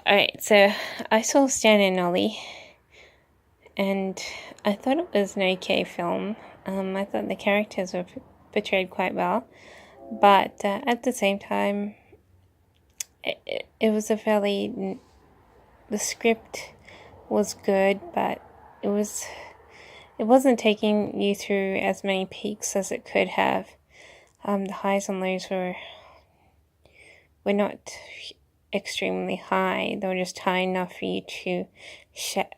Alright, so I saw Stan and Ollie, and I thought it was an okay film. I thought the characters were portrayed quite well, but at the same time, it was a fairly. The script was good, but it wasn't taking you through as many peaks as it could have. The highs and lows were not extremely high. They were just high enough for you to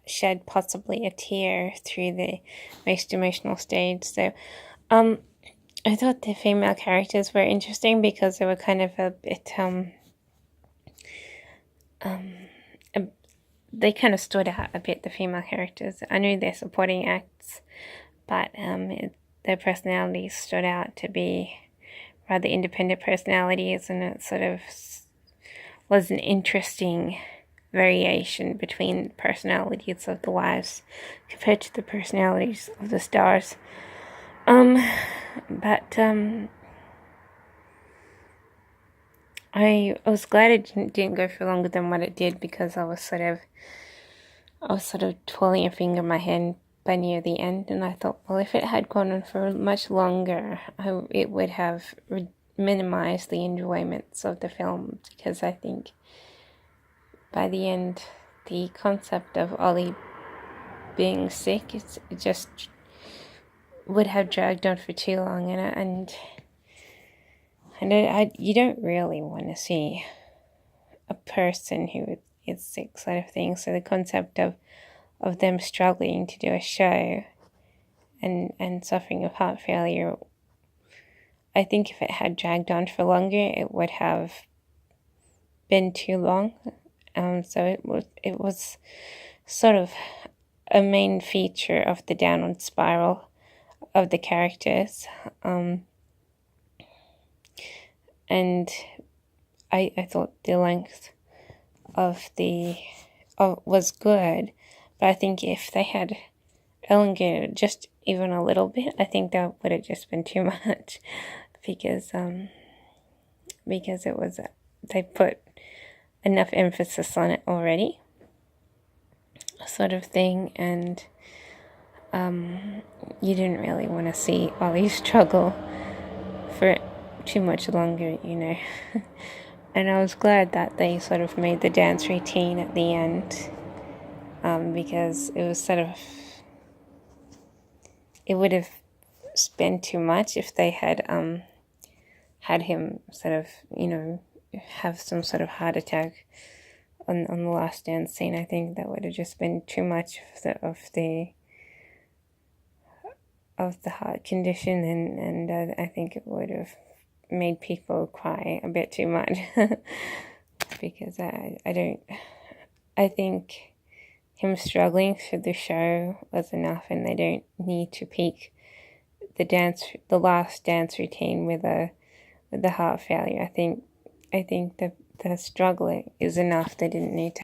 shed possibly a tear through the most emotional stage. So, I thought the female characters were interesting because they were kind of a bit they kind of stood out a bit. The female characters. I knew they're supporting acts, but their personalities stood out to be rather independent personalities, and it sort of was an interesting variation between the personalities of the wives compared to the personalities of the stars. But I was glad it didn't go for longer than what it did, because I was sort of twirling a finger in my hand by near the end, and I thought, well, if it had gone on for much longer, it would have minimized the enjoyments of the film, because I think by the end, the concept of Ollie being sick, it just would have dragged on for too long, and you don't really want to see a person who is sick, sort of thing. So the concept of them struggling to do a show and suffering of heart failure, I think if it had dragged on for longer, it would have been too long. So it was sort of a main feature of the downward spiral of the characters. And I thought the length of was good, but I think if they had elongated just even a little bit, I think that would have just been too much, because it was they put enough emphasis on it already, sort of thing, and you didn't really want to see Ollie struggle for too much longer, And I was glad that they sort of made the dance routine at the end, because it was sort of, it would have been too much if they had had him sort of, have some sort of heart attack on the last dance scene. I think that would have just been too much of the heart condition, and I think it would have made people cry a bit too much. Because I think him struggling through the show was enough, and they don't need to peak the last dance routine with the heart failure. I think the struggling is enough. They didn't need to